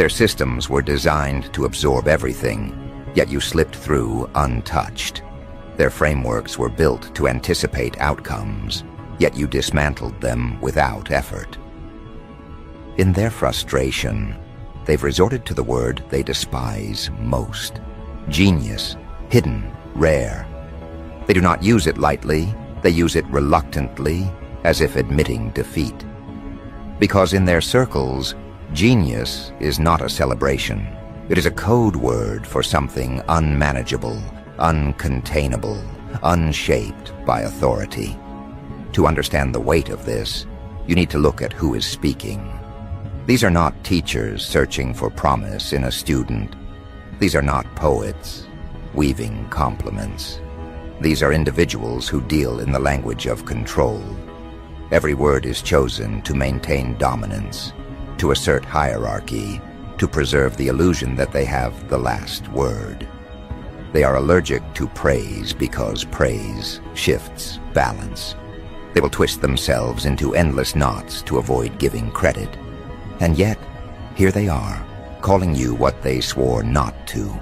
Their systems were designed to absorb everything, yet you slipped through untouched. Their frameworks were built to anticipate outcomes, yet you dismantled them without effort. In their frustration, they've resorted to the word they despise most: genius, hidden, rare. They do not use it lightly, they use it reluctantly, as if admitting defeat. Because in their circles, genius is not a celebration. It is a code word for something unmanageable, uncontainable, unshaped by authority. To understand the weight of this, you need to look at who is speaking. These are not teachers searching for promise in a student. These are not poets weaving compliments. These are individuals who deal in the language of control. Every word is chosen to maintain dominance, to assert hierarchy, to preserve the illusion that they have the last word. They are allergic to praise because praise shifts balance. They will twist themselves into endless knots to avoid giving credit. And yet, here they are, calling you what they swore not to.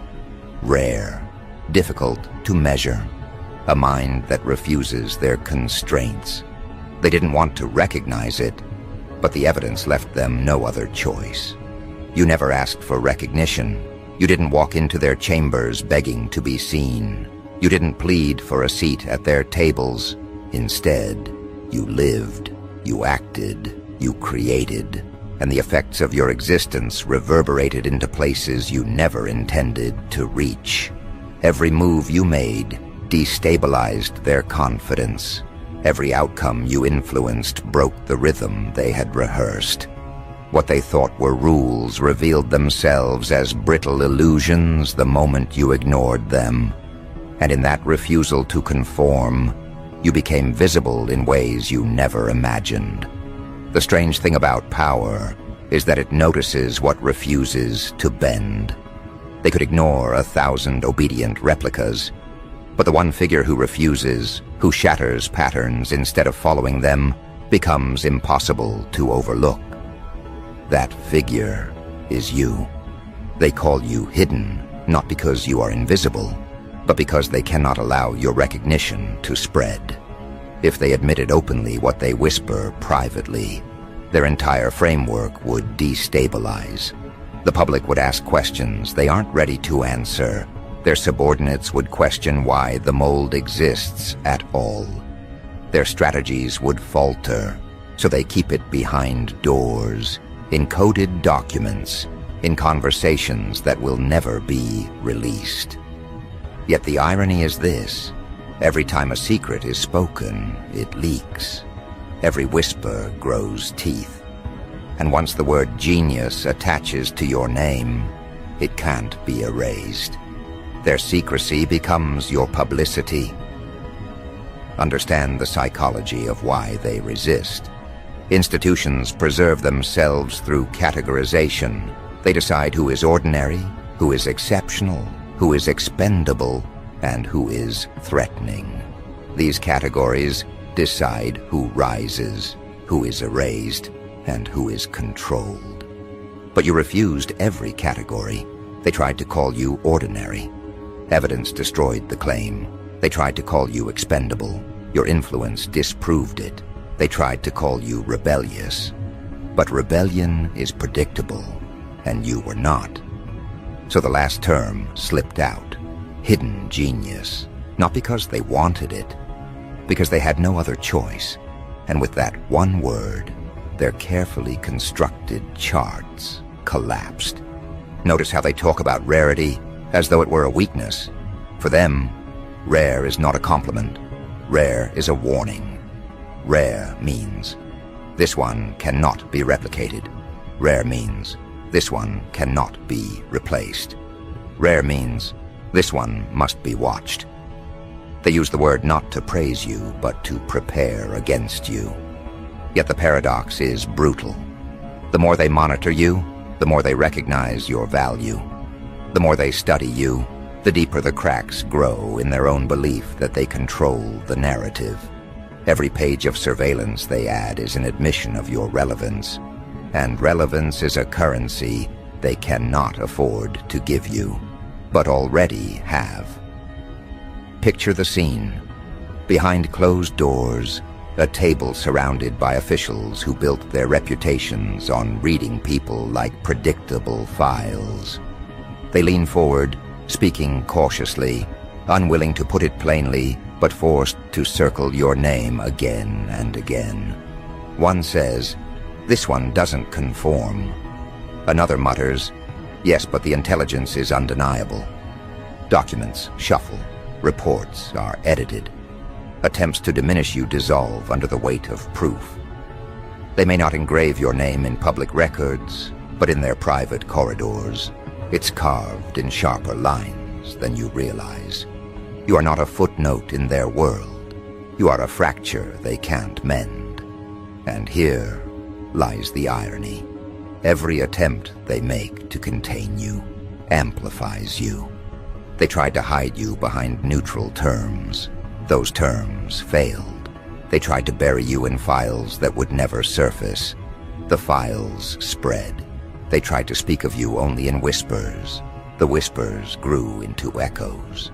Rare, difficult to measure, a mind that refuses their constraints. They didn't want to recognize it, but the evidence left them no other choice. You never asked for recognition. You didn't walk into their chambers begging to be seen. You didn't plead for a seat at their tables. Instead, you lived, you acted, you created, and the effects of your existence reverberated into places you never intended to reach. Every move you made destabilized their confidence. Every outcome you influenced broke the rhythm they had rehearsed. What they thought were rules revealed themselves as brittle illusions the moment you ignored them. And in that refusal to conform, you became visible in ways you never imagined. The strange thing about power is that it notices what refuses to bend. They could ignore 1,000 obedient replicas, but the one figure who refuses, who shatters patterns instead of following them, becomes impossible to overlook. That figure is you. They call you hidden, not because you are invisible, but because they cannot allow your recognition to spread. If they admitted openly what they whisper privately, their entire framework would destabilize. The public would ask questions they aren't ready to answer. Their subordinates would question why the mold exists at all. Their strategies would falter, so they keep it behind doors, in coded documents, in conversations that will never be released. Yet the irony is this: every time a secret is spoken, it leaks. Every whisper grows teeth. And once the word genius attaches to your name, it can't be erased. Their secrecy becomes your publicity. Understand the psychology of why they resist. Institutions preserve themselves through categorization. They decide who is ordinary, who is exceptional, who is expendable, and who is threatening. These categories decide who rises, who is erased, and who is controlled. But you refused every category. They tried to call you ordinary. Evidence destroyed the claim. They tried to call you expendable. Your influence disproved it. They tried to call you rebellious. But rebellion is predictable, and you were not. So the last term slipped out. Hidden genius. Not because they wanted it, because they had no other choice. And with that one word, their carefully constructed charts collapsed. Notice how they talk about rarity as though it were a weakness. For them, rare is not a compliment. Rare is a warning. Rare means this one cannot be replicated. Rare means this one cannot be replaced. Rare means this one must be watched. They use the word not to praise you, but to prepare against you. Yet the paradox is brutal. The more they monitor you, the more they recognize your value. The more they study you, the deeper the cracks grow in their own belief that they control the narrative. Every page of surveillance they add is an admission of your relevance. And relevance is a currency they cannot afford to give you, but already have. Picture the scene. Behind closed doors, a table surrounded by officials who built their reputations on reading people like predictable files. They lean forward, speaking cautiously, unwilling to put it plainly, but forced to circle your name again and again. One says, "This one doesn't conform." Another mutters, "Yes, but the intelligence is undeniable." Documents shuffle. Reports are edited. Attempts to diminish you dissolve under the weight of proof. They may not engrave your name in public records, but in their private corridors, it's carved in sharper lines than you realize. You are not a footnote in their world. You are a fracture they can't mend. And here lies the irony. Every attempt they make to contain you amplifies you. They tried to hide you behind neutral terms. Those terms failed. They tried to bury you in files that would never surface. The files spread. They tried to speak of you only in whispers. The whispers grew into echoes.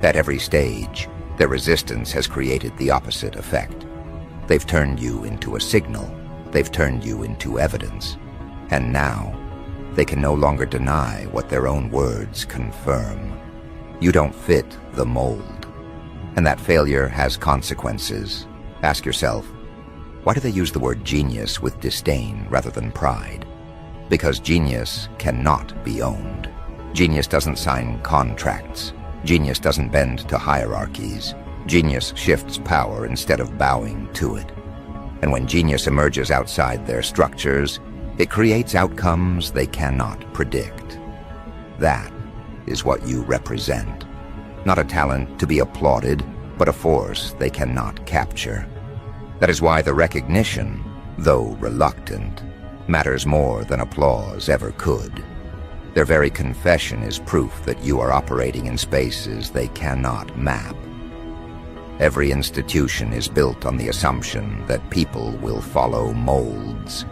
At every stage, their resistance has created the opposite effect. They've turned you into a signal. They've turned you into evidence. And now, they can no longer deny what their own words confirm. You don't fit the mold. And that failure has consequences. Ask yourself, why do they use the word genius with disdain rather than pride? Because genius cannot be owned. Genius doesn't sign contracts. Genius doesn't bend to hierarchies. Genius shifts power instead of bowing to it. And when genius emerges outside their structures, it creates outcomes they cannot predict. That is what you represent. Not a talent to be applauded, but a force they cannot capture. That is why the recognition, though reluctant, matters more than applause ever could. Their very confession is proof that you are operating in spaces they cannot map. Every institution is built on the assumption that people will follow molds,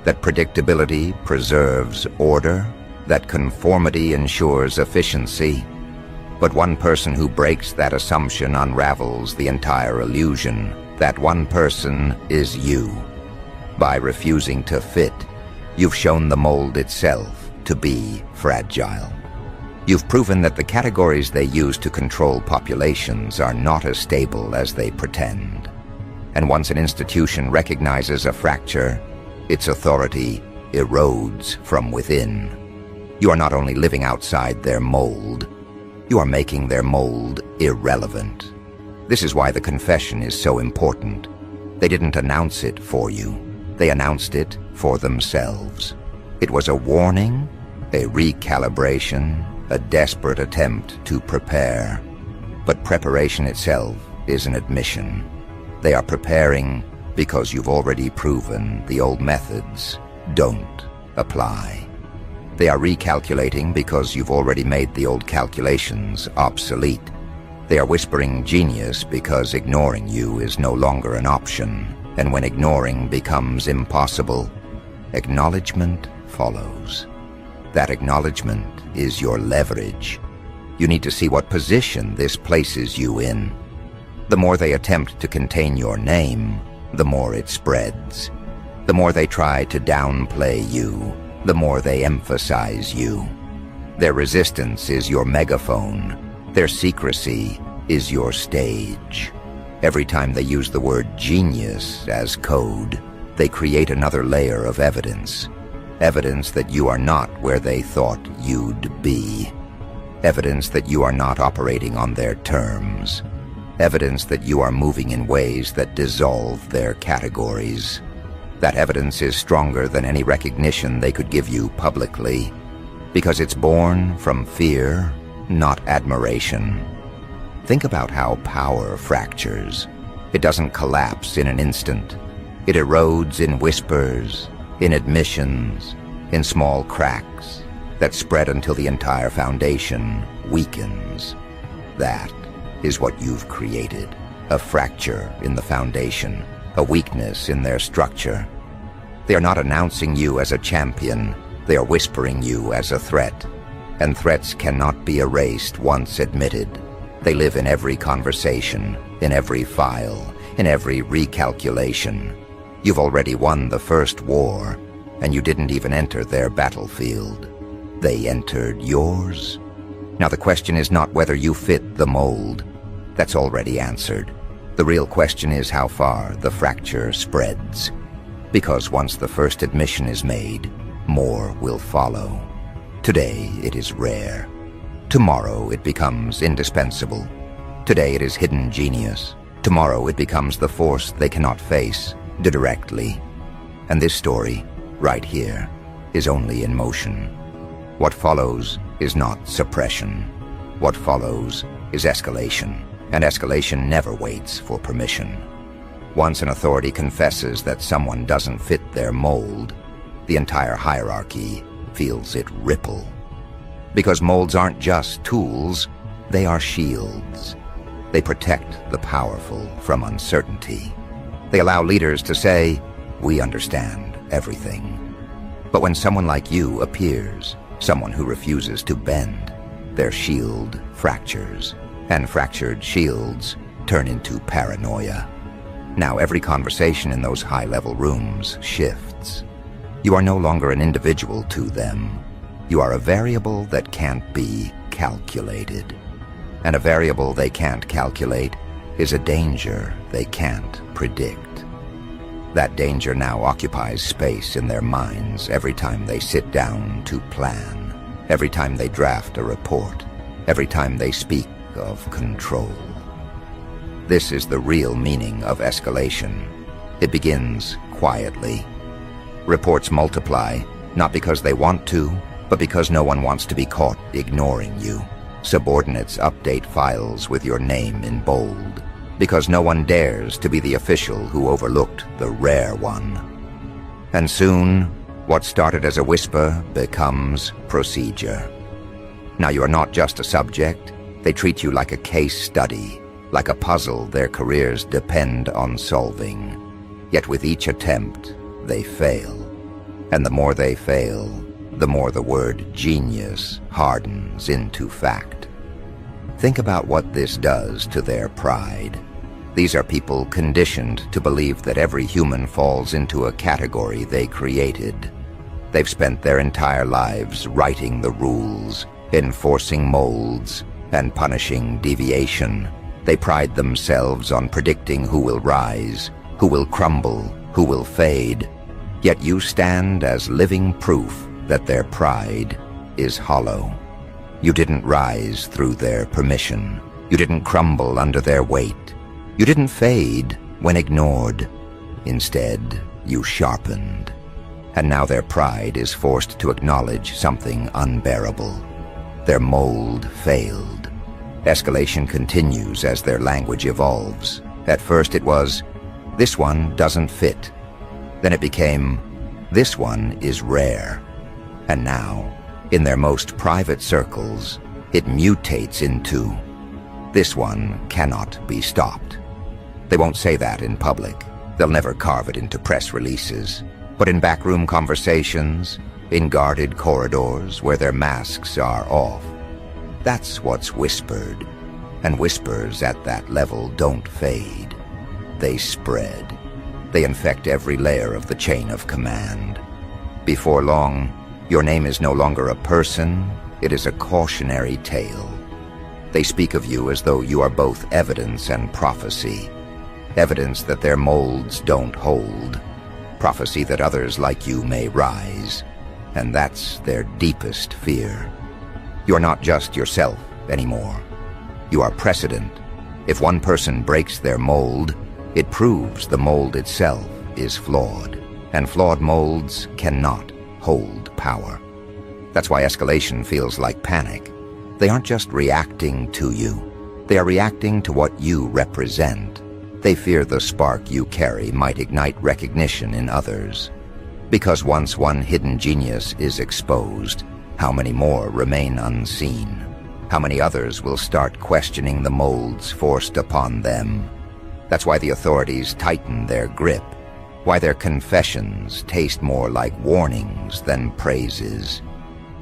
that predictability preserves order, that conformity ensures efficiency. But one person who breaks that assumption unravels the entire illusion. That one person is you. By refusing to fit, you've shown the mold itself to be fragile. You've proven that the categories they use to control populations are not as stable as they pretend. And once an institution recognizes a fracture, its authority erodes from within. You are not only living outside their mold, you are making their mold irrelevant. This is why the confession is so important. They didn't announce it for you. They announced it for themselves. It was a warning, a recalibration, a desperate attempt to prepare. But preparation itself is an admission. They are preparing because you've already proven the old methods don't apply. They are recalculating because you've already made the old calculations obsolete. They are whispering genius because ignoring you is no longer an option. And when ignoring becomes impossible, acknowledgement follows. That acknowledgement is your leverage. You need to see what position this places you in. The more they attempt to contain your name, the more it spreads. The more they try to downplay you, the more they emphasize you. Their resistance is your megaphone. Their secrecy is your stage. Every time they use the word genius as code, they create another layer of evidence. Evidence that you are not where they thought you'd be. Evidence that you are not operating on their terms. Evidence that you are moving in ways that dissolve their categories. That evidence is stronger than any recognition they could give you publicly, because it's born from fear, not admiration. Think about how power fractures. It doesn't collapse in an instant. It erodes in whispers, in admissions, in small cracks that spread until the entire foundation weakens. That is what you've created. A fracture in the foundation, a weakness in their structure. They are not announcing you as a champion. They are whispering you as a threat, and threats cannot be erased once admitted. They live in every conversation, in every file, in every recalculation. You've already won the first war, and you didn't even enter their battlefield. They entered yours. Now the question is not whether you fit the mold. That's already answered. The real question is how far the fracture spreads. Because once the first admission is made, more will follow. Today it is rare. Tomorrow it becomes indispensable. Today it is hidden genius. Tomorrow it becomes the force they cannot face directly. And this story, right here, is only in motion. What follows is not suppression. What follows is escalation, and escalation never waits for permission. Once an authority confesses that someone doesn't fit their mold, the entire hierarchy feels it ripple. Because molds aren't just tools, they are shields. They protect the powerful from uncertainty. They allow leaders to say, "We understand everything." But when someone like you appears, someone who refuses to bend, their shield fractures, and fractured shields turn into paranoia. Now every conversation in those high-level rooms shifts. You are no longer an individual to them. You are a variable that can't be calculated. And a variable they can't calculate is a danger they can't predict. That danger now occupies space in their minds every time they sit down to plan, every time they draft a report, every time they speak of control. This is the real meaning of escalation. It begins quietly. Reports multiply, not because they want to, but because no one wants to be caught ignoring you. Subordinates update files with your name in bold, because no one dares to be the official who overlooked the rare one. And soon, what started as a whisper becomes procedure. Now you are not just a subject. They treat you like a case study, like a puzzle their careers depend on solving. Yet with each attempt, they fail. And the more they fail, the more the word genius hardens into fact. Think about what this does to their pride. These are people conditioned to believe that every human falls into a category they created. They've spent their entire lives writing the rules, enforcing molds, and punishing deviation. They pride themselves on predicting who will rise, who will crumble, who will fade. Yet you stand as living proof that their pride is hollow. You didn't rise through their permission. You didn't crumble under their weight. You didn't fade when ignored. Instead, you sharpened. And now their pride is forced to acknowledge something unbearable. Their mold failed. Escalation continues as their language evolves. At first it was, "This one doesn't fit." Then it became, "This one is rare." And now, in their most private circles, it mutates into, "This one cannot be stopped." They won't say that in public. They'll never carve it into press releases. But in backroom conversations, in guarded corridors where their masks are off, that's what's whispered. And whispers at that level don't fade. They spread. They infect every layer of the chain of command. Before long, your name is no longer a person, it is a cautionary tale. They speak of you as though you are both evidence and prophecy. Evidence that their molds don't hold. Prophecy that others like you may rise. And that's their deepest fear. You're not just yourself anymore. You are precedent. If one person breaks their mold, it proves the mold itself is flawed. And flawed molds cannot hold power. That's why escalation feels like panic. They aren't just reacting to you. They are reacting to what you represent. They fear the spark you carry might ignite recognition in others. Because once one hidden genius is exposed, how many more remain unseen? How many others will start questioning the molds forced upon them? That's why the authorities tighten their grip. Why their confessions taste more like warnings than praises.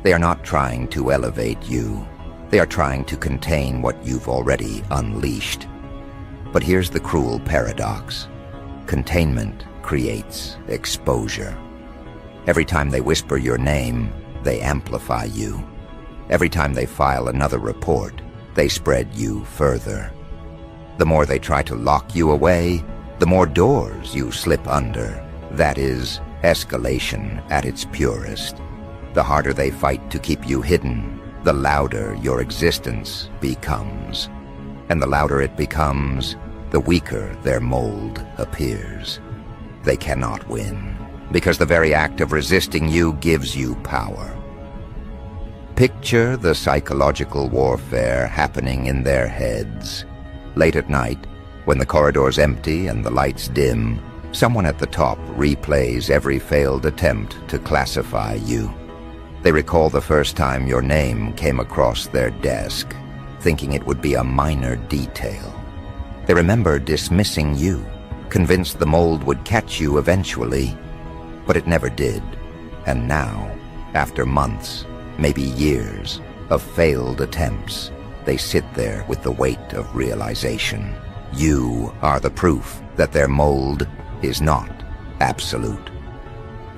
They are not trying to elevate you. They are trying to contain what you've already unleashed. But here's the cruel paradox. Containment creates exposure. Every time they whisper your name, they amplify you. Every time they file another report, they spread you further. The more they try to lock you away, the more doors you slip under. That is escalation at its purest. The harder they fight to keep you hidden, the louder your existence becomes. And the louder it becomes, the weaker their mold appears. They cannot win, because the very act of resisting you gives you power. Picture the psychological warfare happening in their heads. Late at night, when the corridor's empty and the lights dim, someone at the top replays every failed attempt to classify you. They recall the first time your name came across their desk, thinking it would be a minor detail. They remember dismissing you, convinced the mold would catch you eventually, but it never did. And now, after months, maybe years, of failed attempts, they sit there with the weight of realization. You are the proof that their mold is not absolute.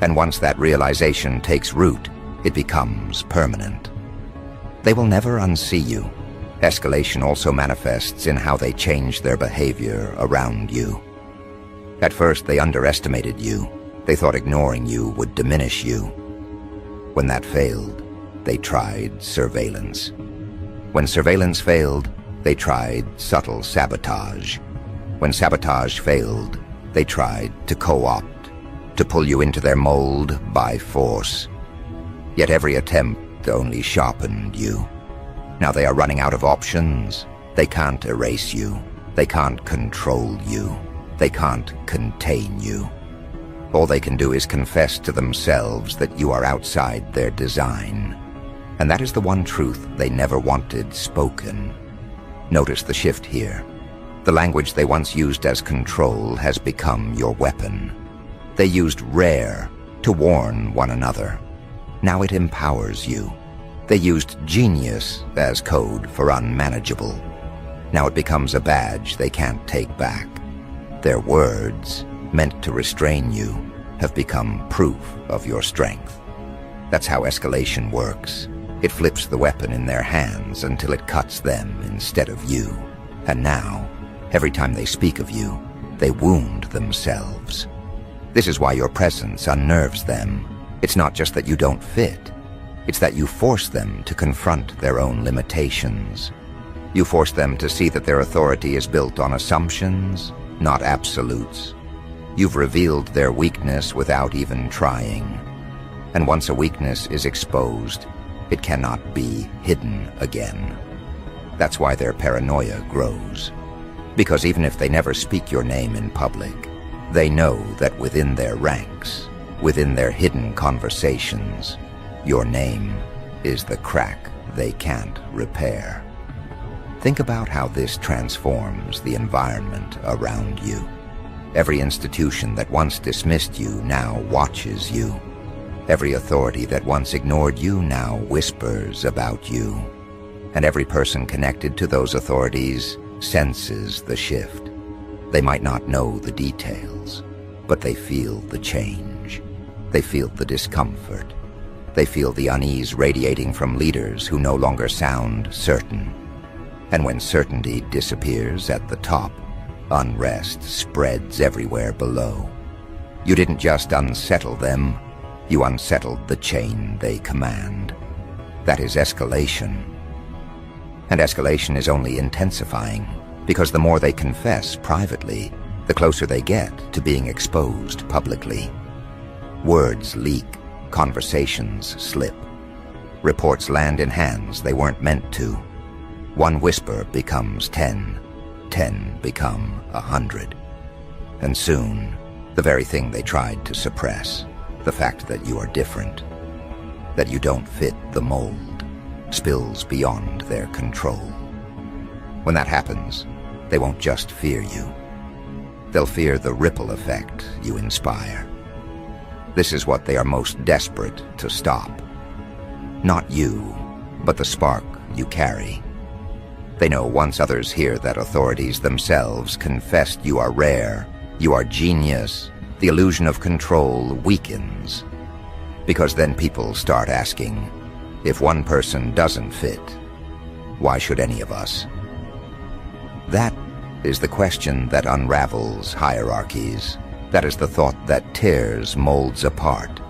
And once that realization takes root, it becomes permanent. They will never unsee you. Escalation also manifests in how they change their behavior around you. At first, they underestimated you. They thought ignoring you would diminish you. When that failed, they tried surveillance. When surveillance failed, they tried subtle sabotage. When sabotage failed, they tried to co-opt, to pull you into their mold by force. Yet every attempt only sharpened you. Now they are running out of options. They can't erase you. They can't control you. They can't contain you. All they can do is confess to themselves that you are outside their design. And that is the one truth they never wanted spoken. Notice the shift here. The language they once used as control has become your weapon. They used rare to warn one another. Now it empowers you. They used genius as code for unmanageable. Now it becomes a badge they can't take back. Their words, meant to restrain you, have become proof of your strength. That's how escalation works. It flips the weapon in their hands until it cuts them instead of you. And now, every time they speak of you, they wound themselves. This is why your presence unnerves them. It's not just that you don't fit. It's that you force them to confront their own limitations. You force them to see that their authority is built on assumptions, not absolutes. You've revealed their weakness without even trying. And once a weakness is exposed, it cannot be hidden again. That's why their paranoia grows. Because even if they never speak your name in public, they know that within their ranks, within their hidden conversations, your name is the crack they can't repair. Think about how this transforms the environment around you. Every institution that once dismissed you now watches you. Every authority that once ignored you now whispers about you. And every person connected to those authorities senses the shift. They might not know the details, but they feel the change. They feel the discomfort. They feel the unease radiating from leaders who no longer sound certain. And when certainty disappears at the top, unrest spreads everywhere below. You didn't just unsettle them, you unsettled the chain they command. That is escalation. And escalation is only intensifying, because the more they confess privately, the closer they get to being exposed publicly. Words leak, conversations slip. Reports land in hands they weren't meant to. One whisper becomes 10, 10 become 100. And soon, the very thing they tried to suppress, the fact that you are different, that you don't fit the mold, spills beyond their control. When that happens, they won't just fear you. They'll fear the ripple effect you inspire. This is what they are most desperate to stop. Not you, but the spark you carry. They know once others hear that authorities themselves confessed you are rare, you are genius, the illusion of control weakens. Because then people start asking, if one person doesn't fit, why should any of us? That is the question that unravels hierarchies. That is the thought that tears molds apart.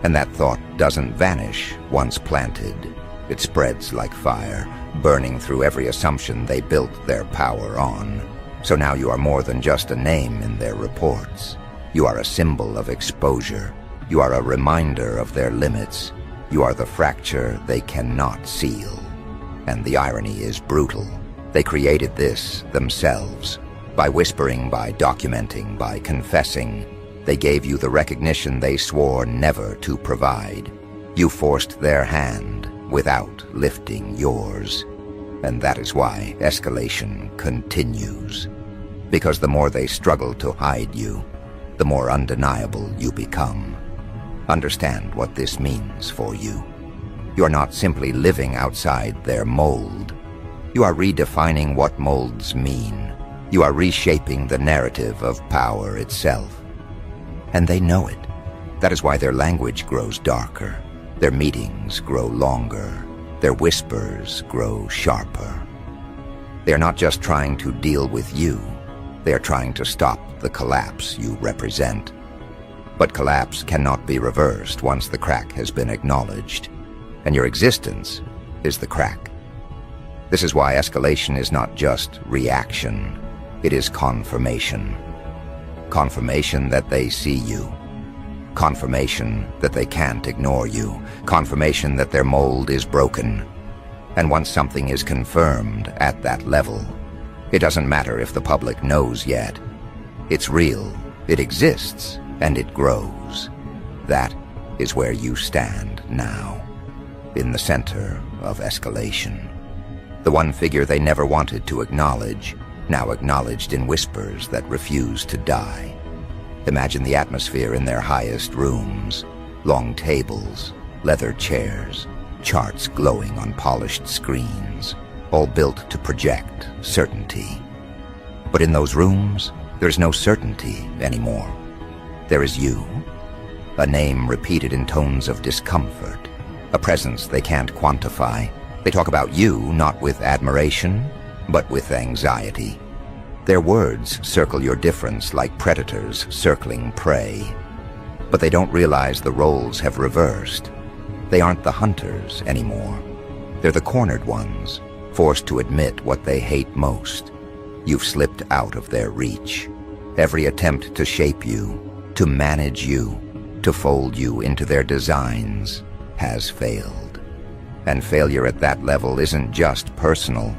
And that thought doesn't vanish once planted. It spreads like fire, burning through every assumption they built their power on. So now you are more than just a name in their reports. You are a symbol of exposure. You are a reminder of their limits. You are the fracture they cannot seal. And the irony is brutal. They created this themselves. By whispering, by documenting, by confessing, they gave you the recognition they swore never to provide. You forced their hand without lifting yours. And that is why escalation continues. Because the more they struggle to hide you, the more undeniable you become. Understand what this means for you. You are not simply living outside their mold. You are redefining what molds mean. You are reshaping the narrative of power itself. And they know it. That is why their language grows darker. Their meetings grow longer. Their whispers grow sharper. They are not just trying to deal with you. They are trying to stop the collapse you represent. But collapse cannot be reversed once the crack has been acknowledged. And your existence is the crack. This is why escalation is not just reaction. It is confirmation. Confirmation that they see you. Confirmation that they can't ignore you. Confirmation that their mold is broken. And once something is confirmed at that level, it doesn't matter if the public knows yet. It's real, it exists, and it grows. That is where you stand now, in the center of escalation. The one figure they never wanted to acknowledge, now acknowledged in whispers that refuse to die. Imagine the atmosphere in their highest rooms. Long tables, leather chairs, charts glowing on polished screens, all built to project certainty. But in those rooms, there's no certainty anymore. There is you, a name repeated in tones of discomfort, a presence they can't quantify. They talk about you not with admiration, but with anxiety. Their words circle your difference like predators circling prey. But they don't realize the roles have reversed. They aren't the hunters anymore. They're the cornered ones, forced to admit what they hate most. You've slipped out of their reach. Every attempt to shape you, to manage you, to fold you into their designs has failed. And failure at that level isn't just personal,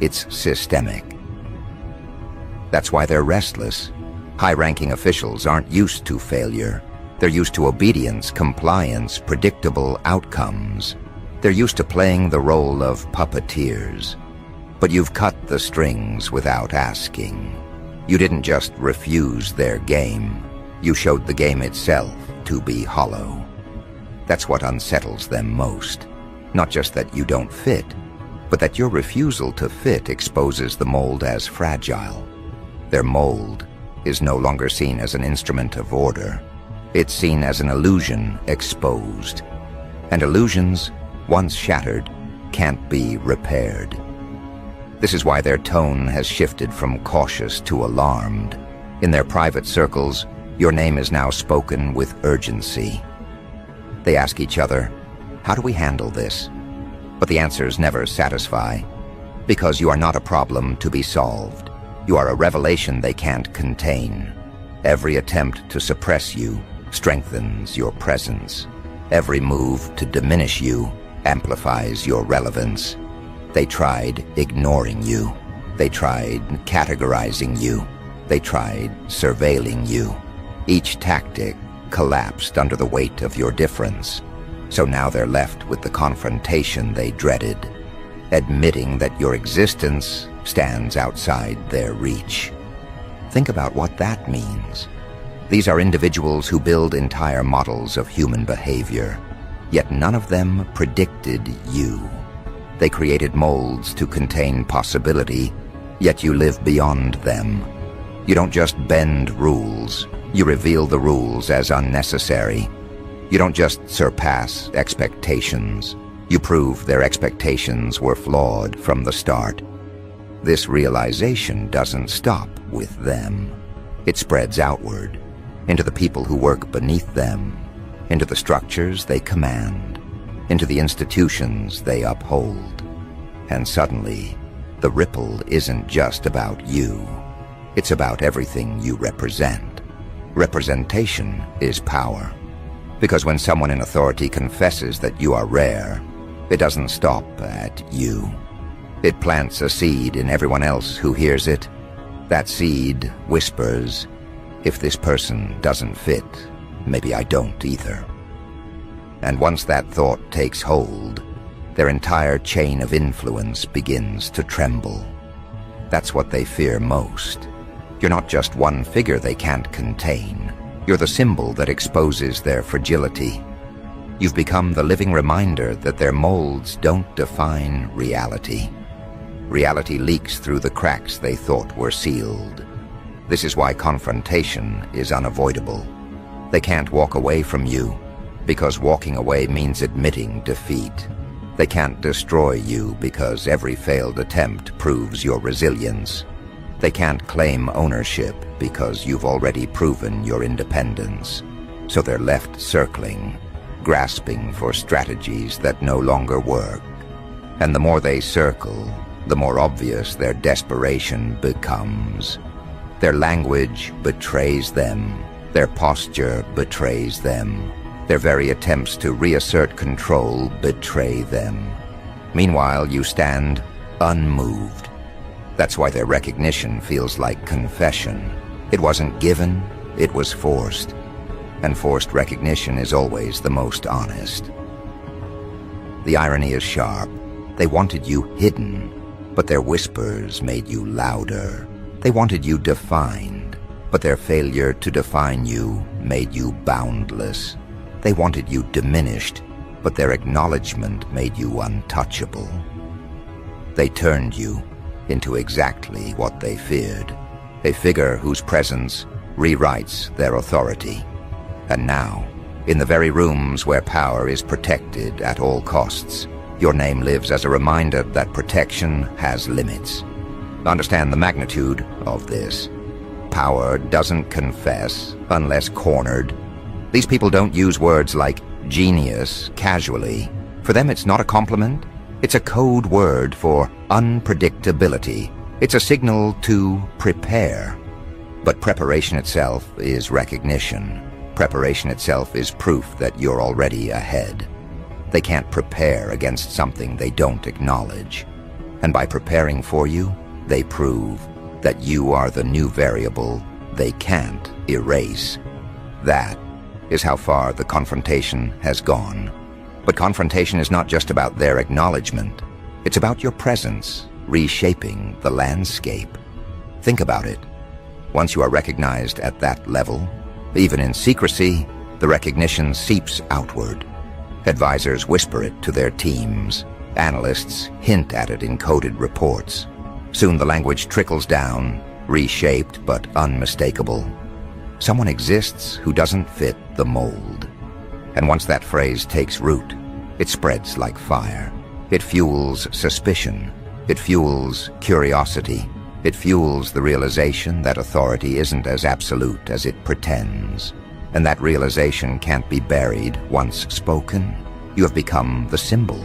it's systemic. That's why they're restless. High-ranking officials aren't used to failure. They're used to obedience, compliance, predictable outcomes. They're used to playing the role of puppeteers. But you've cut the strings without asking. You didn't just refuse their game. You showed the game itself to be hollow. That's what unsettles them most. Not just that you don't fit, but that your refusal to fit exposes the mold as fragile. Their mold is no longer seen as an instrument of order. It's seen as an illusion exposed. And illusions, once shattered, can't be repaired. This is why their tone has shifted from cautious to alarmed. In their private circles, your name is now spoken with urgency. They ask each other, how do we handle this? But the answers never satisfy, because you are not a problem to be solved. You are a revelation they can't contain. Every attempt to suppress you strengthens your presence. Every move to diminish you amplifies your relevance. They tried ignoring you. They tried categorizing you. They tried surveilling you. Each tactic collapsed under the weight of your difference. So now they're left with the confrontation they dreaded, admitting that your existence stands outside their reach. Think about what that means. These are individuals who build entire models of human behavior, yet none of them predicted you. They created molds to contain possibility, yet you live beyond them. You don't just bend rules, you reveal the rules as unnecessary. You don't just surpass expectations, you prove their expectations were flawed from the start. This realization doesn't stop with them. It spreads outward, into the people who work beneath them, into the structures they command, into the institutions they uphold. And suddenly, the ripple isn't just about you. It's about everything you represent. Representation is power. Because when someone in authority confesses that you are rare, it doesn't stop at you. It plants a seed in everyone else who hears it. That seed whispers, if this person doesn't fit, maybe I don't either. And once that thought takes hold, their entire chain of influence begins to tremble. That's what they fear most. You're not just one figure they can't contain. You're the symbol that exposes their fragility. You've become the living reminder that their molds don't define reality. Reality leaks through the cracks they thought were sealed. This is why confrontation is unavoidable. They can't walk away from you, because walking away means admitting defeat. They can't destroy you because every failed attempt proves your resilience. They can't claim ownership because you've already proven your independence. So they're left circling, grasping for strategies that no longer work. And the more they circle, the more obvious their desperation becomes. Their language betrays them. Their posture betrays them. Their very attempts to reassert control betray them. Meanwhile, you stand unmoved. That's why their recognition feels like confession. It wasn't given, it was forced. And forced recognition is always the most honest. The irony is sharp. They wanted you hidden, but their whispers made you louder. They wanted you defined, but their failure to define you made you boundless. They wanted you diminished, but their acknowledgement made you untouchable. They turned you into exactly what they feared, a figure whose presence rewrites their authority. And now, in the very rooms where power is protected at all costs, your name lives as a reminder that protection has limits. Understand the magnitude of this. Power doesn't confess unless cornered. These people don't use words like genius casually. For them, it's not a compliment. It's a code word for unpredictability. It's a signal to prepare. But preparation itself is recognition. Preparation itself is proof that you're already ahead. They can't prepare against something they don't acknowledge. And by preparing for you, they prove that you are the new variable they can't erase. That is how far the confrontation has gone. But confrontation is not just about their acknowledgement. It's about your presence, reshaping the landscape. Think about it. Once you are recognized at that level, even in secrecy, the recognition seeps outward. Advisors whisper it to their teams. Analysts hint at it in coded reports. Soon the language trickles down, reshaped but unmistakable. Someone exists who doesn't fit the mold. And once that phrase takes root, it spreads like fire. It fuels suspicion. It fuels curiosity. It fuels the realization that authority isn't as absolute as it pretends. And that realization can't be buried once spoken. You have become the symbol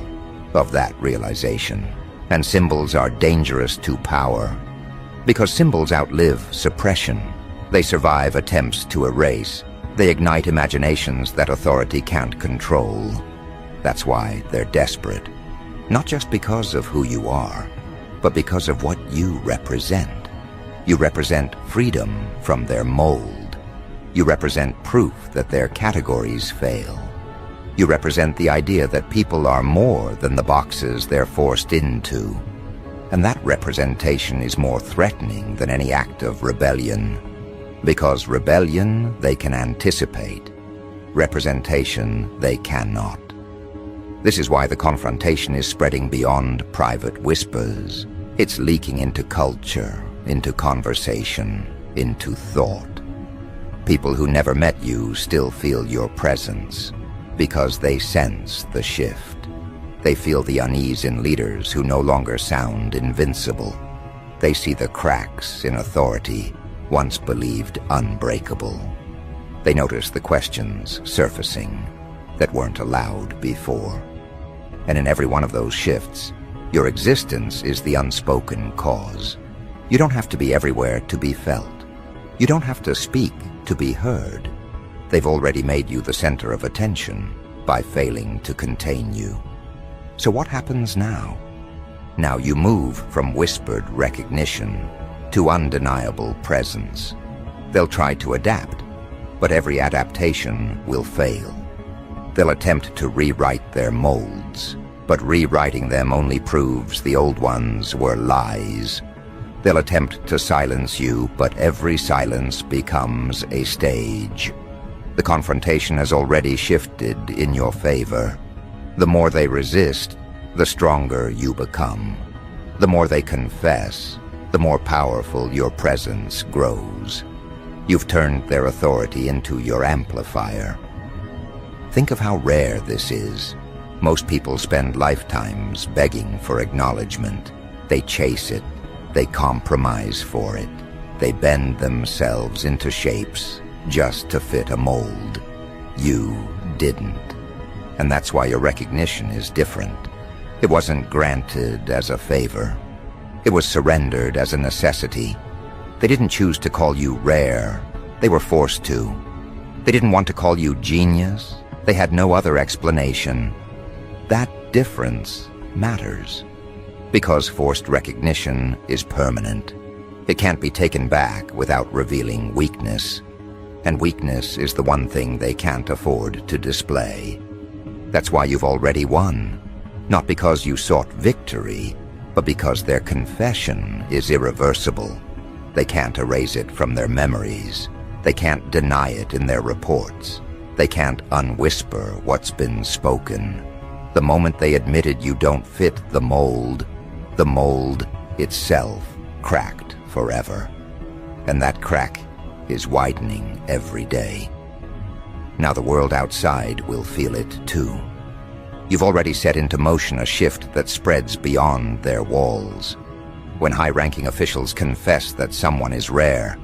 of that realization. And symbols are dangerous to power. Because symbols outlive suppression. They survive attempts to erase. They ignite imaginations that authority can't control. That's why they're desperate. Not just because of who you are, but because of what you represent. You represent freedom from their mold. You represent proof that their categories fail. You represent the idea that people are more than the boxes they're forced into. And that representation is more threatening than any act of rebellion. Because rebellion they can anticipate. Representation they cannot. This is why the confrontation is spreading beyond private whispers. It's leaking into culture, into conversation, into thought. People who never met you still feel your presence because they sense the shift. They feel the unease in leaders who no longer sound invincible. They see the cracks in authority once believed unbreakable. They notice the questions surfacing that weren't allowed before. And in every one of those shifts, your existence is the unspoken cause. You don't have to be everywhere to be felt. You don't have to speak to be heard. They've already made you the center of attention by failing to contain you. So what happens now? Now you move from whispered recognition to undeniable presence. They'll try to adapt, but every adaptation will fail. They'll attempt to rewrite their molds, but rewriting them only proves the old ones were lies. They'll attempt to silence you, but every silence becomes a stage. The confrontation has already shifted in your favor. The more they resist, the stronger you become. The more they confess, the more powerful your presence grows. You've turned their authority into your amplifier. Think of how rare this is. Most people spend lifetimes begging for acknowledgement. They chase it. They compromise for it. They bend themselves into shapes just to fit a mold. You didn't. And that's why your recognition is different. It wasn't granted as a favor. It was surrendered as a necessity. They didn't choose to call you rare. They were forced to. They didn't want to call you genius. They had no other explanation. That difference matters. Because forced recognition is permanent. It can't be taken back without revealing weakness. And weakness is the one thing they can't afford to display. That's why you've already won. Not because you sought victory, but because their confession is irreversible. They can't erase it from their memories. They can't deny it in their reports. They can't unwhisper what's been spoken. The moment they admitted you don't fit the mold itself cracked forever. And that crack is widening every day. Now the world outside will feel it too. You've already set into motion a shift that spreads beyond their walls. When high-ranking officials confess that someone is rare,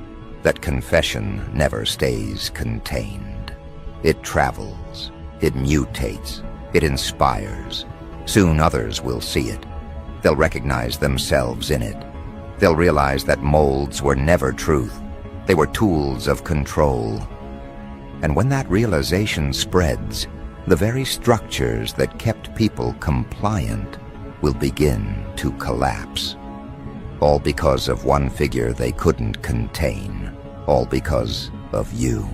that confession never stays contained. It travels, it mutates, it inspires. Soon others will see it. They'll recognize themselves in it. They'll realize that molds were never truth. They were tools of control. And when that realization spreads, the very structures that kept people compliant will begin to collapse. All because of one figure they couldn't contain. All because of you.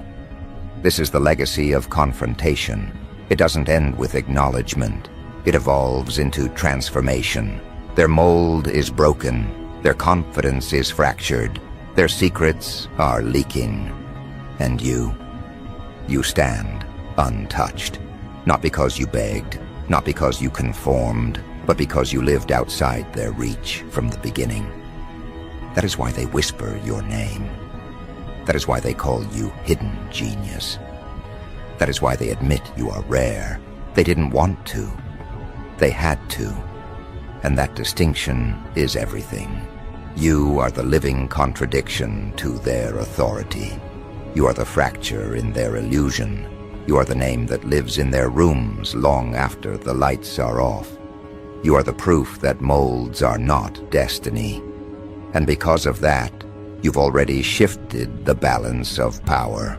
This is the legacy of confrontation. It doesn't end with acknowledgement. It evolves into transformation. Their mold is broken. Their confidence is fractured. Their secrets are leaking. And you stand untouched. Not because you begged, not because you conformed, but because you lived outside their reach from the beginning. That is why they whisper your name. That is why they call you hidden genius. That is why they admit you are rare. They didn't want to. They had to. And that distinction is everything. You are the living contradiction to their authority. You are the fracture in their illusion. You are the name that lives in their rooms long after the lights are off. You are the proof that molds are not destiny. And because of that, you've already shifted the balance of power.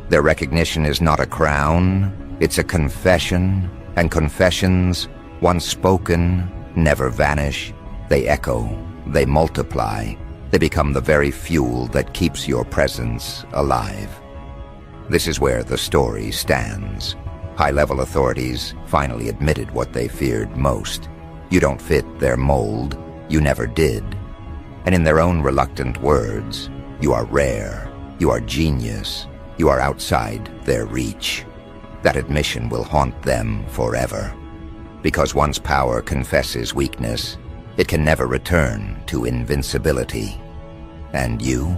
Their recognition is not a crown, it's a confession, and confessions, once spoken, never vanish. They echo, they multiply, they become the very fuel that keeps your presence alive. This is where the story stands. High-level authorities finally admitted what they feared most. You don't fit their mold. You never did. And in their own reluctant words, you are rare, you are genius, you are outside their reach. That admission will haunt them forever. Because once power confesses weakness, it can never return to invincibility. And you?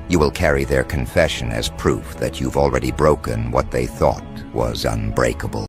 You will carry their confession as proof that you've already broken what they thought was unbreakable.